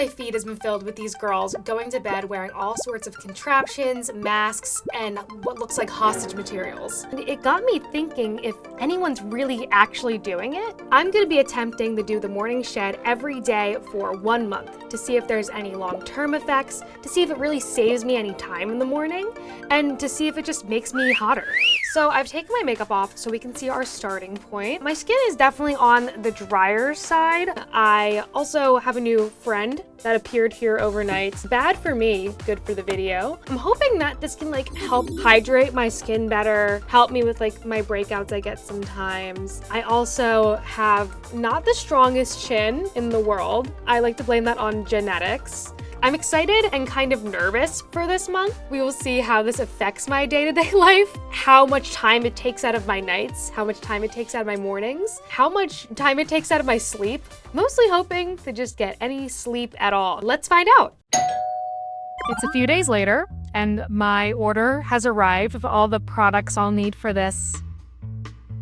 my feed has been filled with these girls going to bed wearing all sorts of contraptions, masks, and what looks like hostage materials. And it got me thinking if anyone's really actually doing it. I'm gonna be attempting to do the morning shed every day for 1 month to see if there's any long-term effects, to see if it really saves me any time in the morning, and to see if it just makes me hotter. So I've taken my makeup off so we can see our starting point. My skin is definitely on the drier side. I also have a new friend that appeared here overnight. Bad for me, good for the video. I'm hoping that this can like help hydrate my skin better, help me with like my breakouts I get sometimes. I also have not the strongest chin in the world. I like to blame that on genetics. I'm excited and kind of nervous for this month. We will see how this affects my day-to-day life, how much time it takes out of my nights, how much time it takes out of my mornings, how much time it takes out of my sleep. Mostly hoping to just get any sleep at all. Let's find out. It's a few days later, and my order has arrived with all the products I'll need for this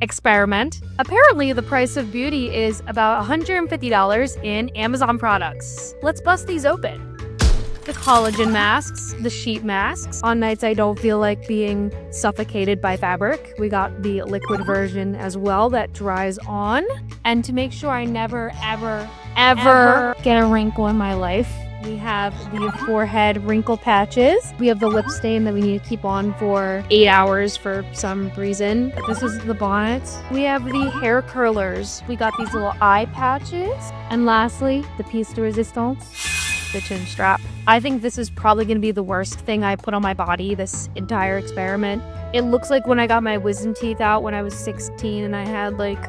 experiment. Apparently, the price of beauty is about $150 in Amazon products. Let's bust these open. The collagen masks, the sheet masks. On nights I don't feel like being suffocated by fabric, we got the liquid version as well that dries on. And to make sure I never, ever get a wrinkle in my life, we have the forehead wrinkle patches. We have the lip stain that we need to keep on for 8 hours for some reason. This is the bonnet. We have the hair curlers. We got these little eye patches. And lastly, the piece de resistance, the chin strap. I think this is probably gonna be the worst thing I put on my body this entire experiment. It looks like when I got my wisdom teeth out when I was 16 and I had like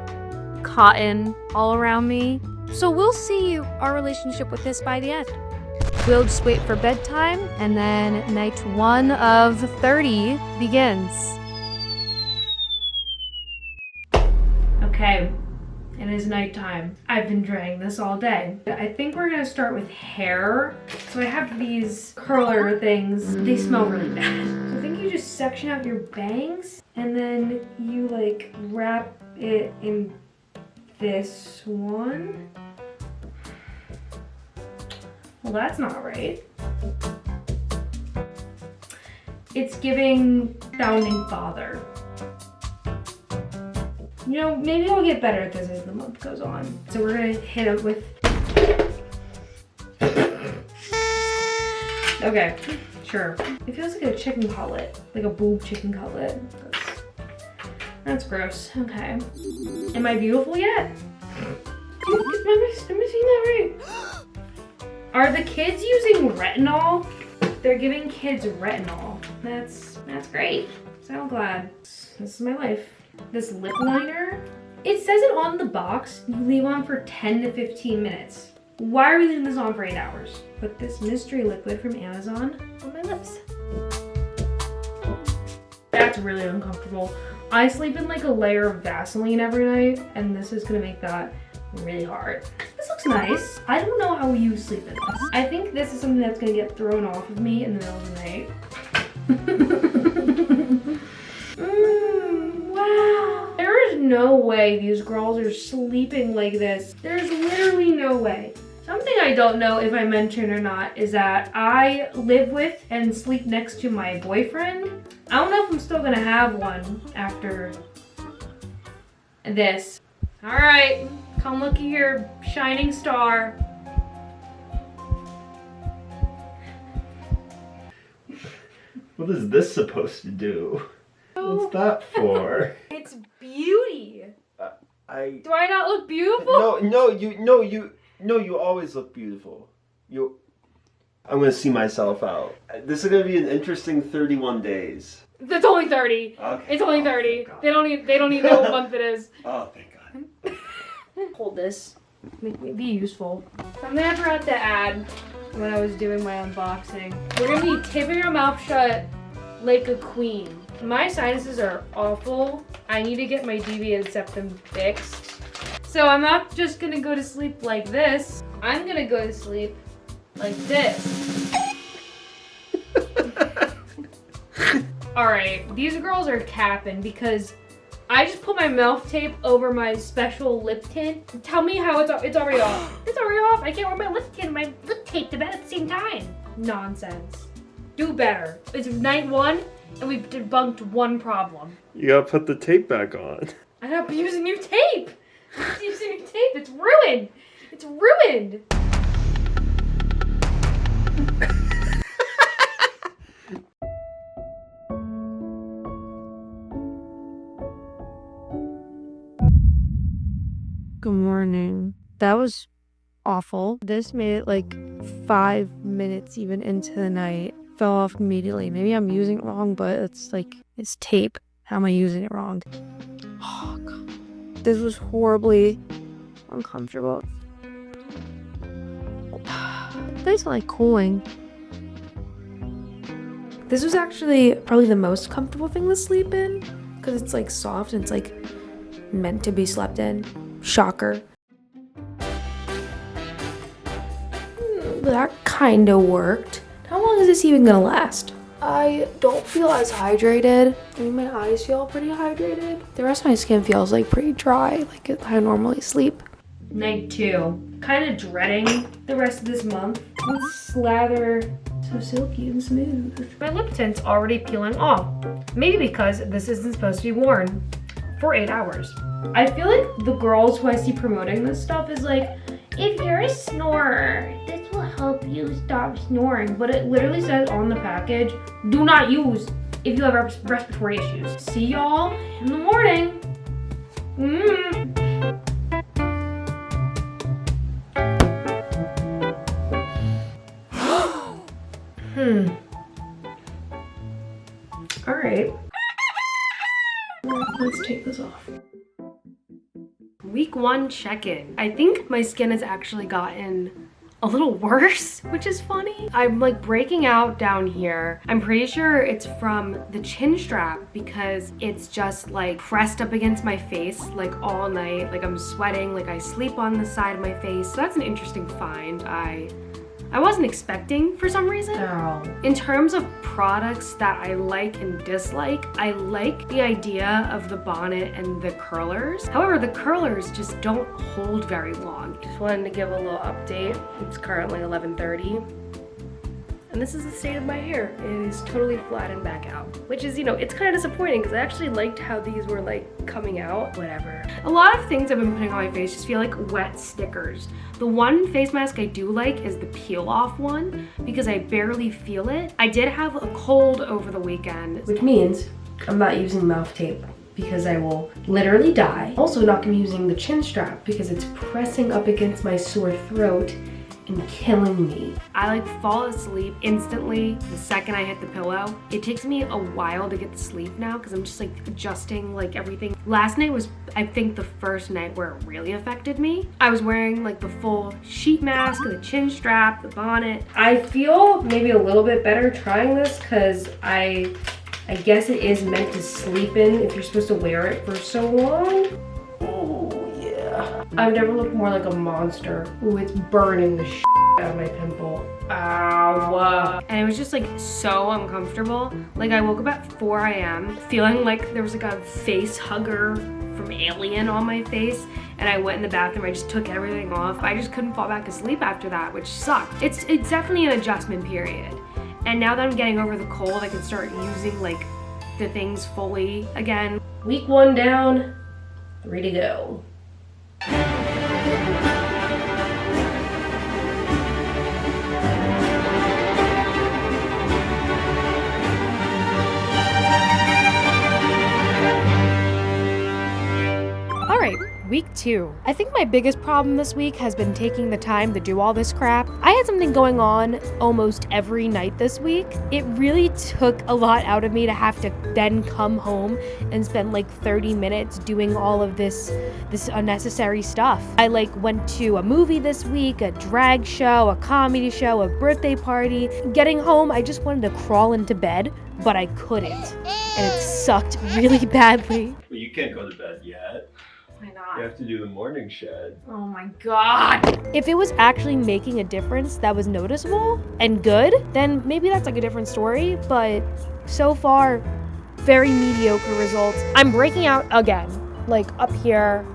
cotton all around me. So we'll see our relationship with this by the end. We'll just wait for bedtime and then night 1 of 30 begins. Okay. It is nighttime. I've been drying this all day. I think we're gonna start with hair. So I have these curler things. They smell really bad. So I think you just section out your bangs and then you like wrap it in this one. Well, that's not right. It's giving founding father. You know, maybe I'll get better at this as the month goes on. So we're gonna hit it with... Okay, sure. It feels like a chicken cutlet, like a boob chicken cutlet. That's gross, okay. Am I beautiful yet? Dude, am I seeing that right? Are the kids using retinol? They're giving kids retinol. That's great. So I'm glad. This is my life. This lip liner, it says it on the box, you leave on for 10 to 15 minutes. Why are we leaving this on for 8 hours? Put this mystery liquid from Amazon on my lips. That's really uncomfortable. I sleep in like a layer of Vaseline every night, and this is gonna make that really hard. This looks nice. I don't know how you sleep in this. I think this is something that's gonna get thrown off of me in the middle of the night. Wow. There is no way these girls are sleeping like this. There's literally no way. Something I don't know if I mentioned or not is that I live with and sleep next to my boyfriend. I don't know if I'm still gonna have one after this. All right, come look at your shining star. What is this supposed to do? What's that for? It's beauty. Do I not look beautiful? No, you always look beautiful. I'm gonna see myself out. This is gonna be an interesting 31 days. It's only 30. Okay. It's only 30. They don't even know what month it is. Oh, thank God. Hold this. Make me be useful. Something I forgot to add when I was doing my unboxing. We're gonna be tipping our mouth shut like a queen. My sinuses are awful. I need to get my deviated septum fixed. So I'm not just gonna go to sleep like this. I'm gonna go to sleep like this. All right, these girls are capping because I just put my mouth tape over my special lip tint. Tell me how it's already off. It's already off. I can't wear my lip tint and my lip tape to bed at the same time. Nonsense. Do better. It's night 1 and we've debunked one problem. You gotta put the tape back on. I gotta be using new tape. I'm using new tape. It's ruined. It's ruined. Good morning. That was awful. This made it like 5 minutes even into the night. Fell off immediately. Maybe I'm using it wrong, but it's like, it's tape. How am I using it wrong? Oh, God. This was horribly uncomfortable. It tastes like cooling. This was actually probably the most comfortable thing to sleep in because it's like soft and it's like meant to be slept in. Shocker. That kind of worked. How long is this even gonna last? I don't feel as hydrated. I mean, my eyes feel pretty hydrated. The rest of my skin feels like pretty dry, like I normally sleep. Night 2. Kind of dreading the rest of this month. Let's slather. So silky and smooth. My lip tint's already peeling off. Maybe because this isn't supposed to be worn for 8 hours. I feel like the girls who I see promoting this stuff is like, if you're a snorer, this will help you stop snoring. But it literally says on the package, do not use if you have respiratory issues. See y'all in the morning. All right. Let's take this off. Week 1 check-in. I think my skin has actually gotten a little worse, which is funny. I'm like breaking out down here. I'm pretty sure it's from the chin strap because it's just like pressed up against my face like all night. Like I'm sweating, like I sleep on the side of my face. So that's an interesting find. I wasn't expecting for some reason. Ow. In terms of products that I like and dislike, I like the idea of the bonnet and the curlers. However, the curlers just don't hold very long. Just wanted to give a little update. It's currently 11:30. And this is the state of my hair. It is totally flattened back out, which is, you know, it's kind of disappointing because I actually liked how these were like coming out. Whatever. A lot of things I've been putting on my face just feel like wet stickers. The one face mask I do like is the peel off one because I barely feel it. I did have a cold over the weekend, which means I'm not using mouth tape because I will literally die. Also not gonna be using the chin strap because it's pressing up against my sore throat and killing me. I like fall asleep instantly the second I hit the pillow. It takes me a while to get to sleep now because I'm just like adjusting like everything. Last night was, I think, the first night where it really affected me. I was wearing like the full sheet mask, the chin strap, the bonnet. I feel maybe a little bit better trying this because I guess it is meant to sleep in if you're supposed to wear it for so long. I've never looked more like a monster. Ooh, it's burning the shit out of my pimple. Ow. And it was just like so uncomfortable. Like I woke up at 4 a.m. feeling like there was like a face hugger from Alien on my face. And I went in the bathroom, I just took everything off. I just couldn't fall back asleep after that, which sucked. It's definitely an adjustment period. And now that I'm getting over the cold, I can start using like the things fully again. Week 1 down, 3 to go. All right, week 2. I think my biggest problem this week has been taking the time to do all this crap. I had something going on almost every night this week. It really took a lot out of me to have to then come home and spend like 30 minutes doing all of this unnecessary stuff. I like went to a movie this week, a drag show, a comedy show, a birthday party. Getting home, I just wanted to crawl into bed, but I couldn't. And it sucked really badly. Well, you can't go to bed yet. Why not? You have to do the morning shed. Oh my god. If it was actually making a difference that was noticeable and good, then maybe that's like a different story, but so far, very mediocre results. I'm breaking out again, like up here,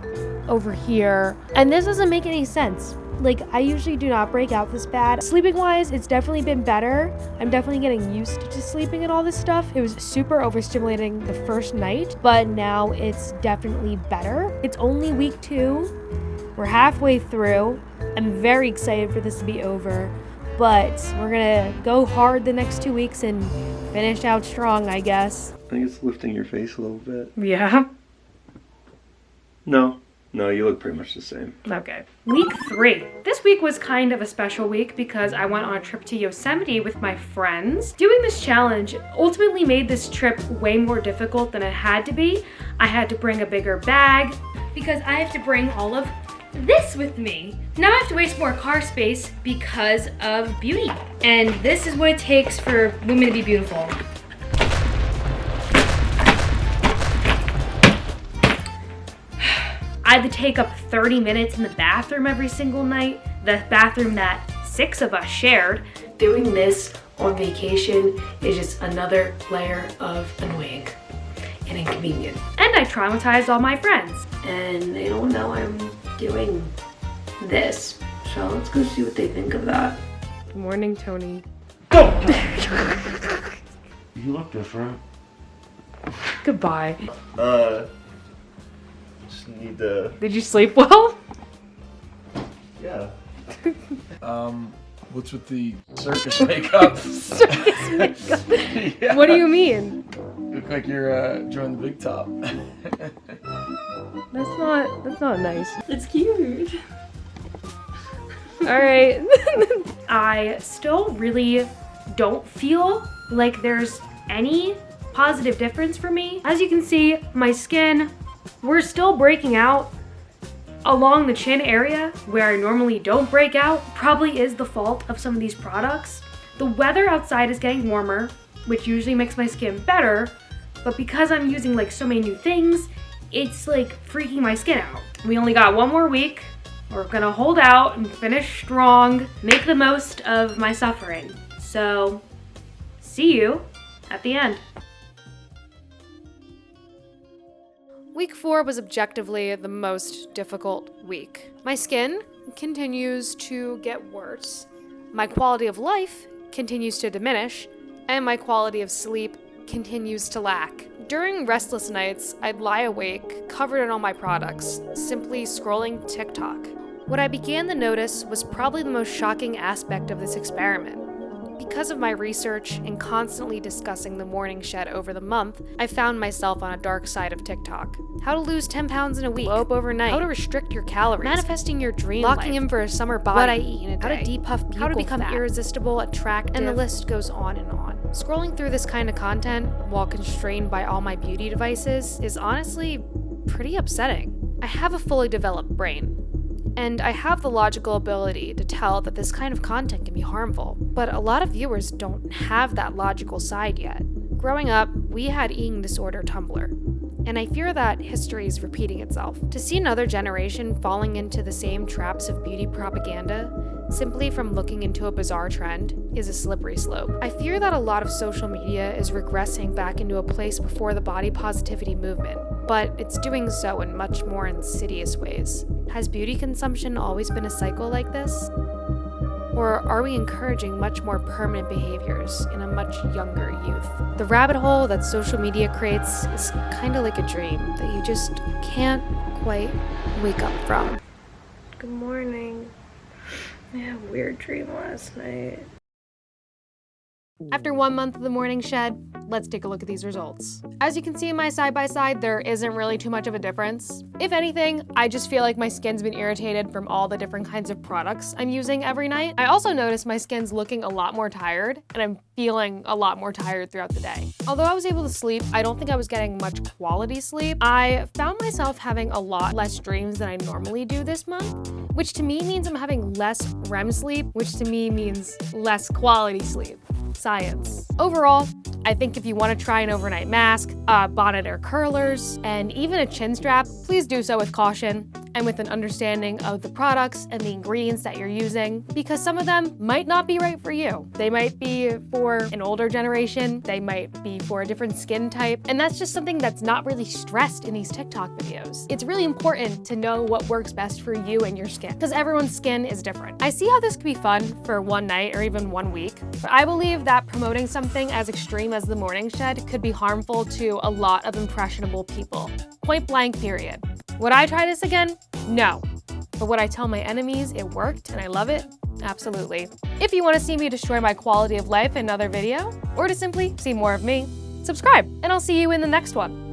over here, and this doesn't make any sense. Like, I usually do not break out this bad. Sleeping wise, it's definitely been better. I'm definitely getting used to sleeping and all this stuff. It was super overstimulating the first night, but now it's definitely better. It's only week 2. We're halfway through. I'm very excited for this to be over, but we're gonna go hard the next 2 weeks and finish out strong, I guess. I think it's lifting your face a little bit. Yeah. No, you look pretty much the same. Okay. Week 3. This week was kind of a special week because I went on a trip to Yosemite with my friends. Doing this challenge ultimately made this trip way more difficult than it had to be. I had to bring a bigger bag because I have to bring all of this with me. Now I have to waste more car space because of beauty. And this is what it takes for women to be beautiful. I had to take up 30 minutes in the bathroom every single night, the bathroom that 6 of us shared. Doing this on vacation is just another layer of annoying and inconvenient. And I traumatized all my friends. And they don't know I'm doing this. So let's go see what they think of that. Good morning, Tony. Go! You look different. Goodbye. Just need to... Did you sleep well? Yeah. What's with the circus makeup? Circus makeup? Yeah. What do you mean? You look like you're joining the big top. That's not nice. It's cute. All right. I still really don't feel like there's any positive difference for me. As you can see, my skin, we're still breaking out along the chin area where I normally don't break out. Probably is the fault of some of these products. The weather outside is getting warmer, which usually makes my skin better, but because I'm using like so many new things, it's like freaking my skin out. We only got 1 more week. We're gonna hold out and finish strong, make the most of my suffering. So, see you at the end. Week 4 was objectively the most difficult week. My skin continues to get worse, my quality of life continues to diminish, and my quality of sleep continues to lack. During restless nights, I'd lie awake, covered in all my products, simply scrolling TikTok. What I began to notice was probably the most shocking aspect of this experiment. Because of my research and constantly discussing the morning shed over the month, I found myself on a dark side of TikTok. How to lose 10 pounds in a week, blow up overnight, how to restrict your calories, manifesting your dream locking life, in for a summer body, what I eat in a day, how to depuff buccal how to become fat, irresistible, attractive, and the list goes on and on. Scrolling through this kind of content while constrained by all my beauty devices is honestly pretty upsetting. I have a fully developed brain, and I have the logical ability to tell that this kind of content can be harmful, but a lot of viewers don't have that logical side yet. Growing up, we had eating disorder Tumblr, and I fear that history is repeating itself. To see another generation falling into the same traps of beauty propaganda simply from looking into a bizarre trend is a slippery slope. I fear that a lot of social media is regressing back into a place before the body positivity movement, but it's doing so in much more insidious ways. Has beauty consumption always been a cycle like this? Or are we encouraging much more permanent behaviors in a much younger youth? The rabbit hole that social media creates is kind of like a dream that you just can't quite wake up from. Good morning. I had a weird dream last night. After 1 month of the morning shed, let's take a look at these results. As you can see in my side-by-side, there isn't really too much of a difference. If anything, I just feel like my skin's been irritated from all the different kinds of products I'm using every night. I also noticed my skin's looking a lot more tired, and I'm feeling a lot more tired throughout the day. Although I was able to sleep, I don't think I was getting much quality sleep. I found myself having a lot less dreams than I normally do this month, which to me means I'm having less REM sleep, which to me means less quality sleep. Science. Overall, I think if you want to try an overnight mask, bonnet or curlers, and even a chin strap, please do so with caution. and with an understanding of the products and the ingredients that you're using, because some of them might not be right for you. They might be for an older generation, they might be for a different skin type, and that's just something that's not really stressed in these TikTok videos. It's really important to know what works best for you and your skin, because everyone's skin is different. I see how this could be fun for one night or even 1 week, but I believe that promoting something as extreme as the morning shed could be harmful to a lot of impressionable people. Point blank, period. Would I try this again? No. But would I tell my enemies it worked and I love it? Absolutely. If you want to see me destroy my quality of life in another video, or to simply see more of me, subscribe, and I'll see you in the next one.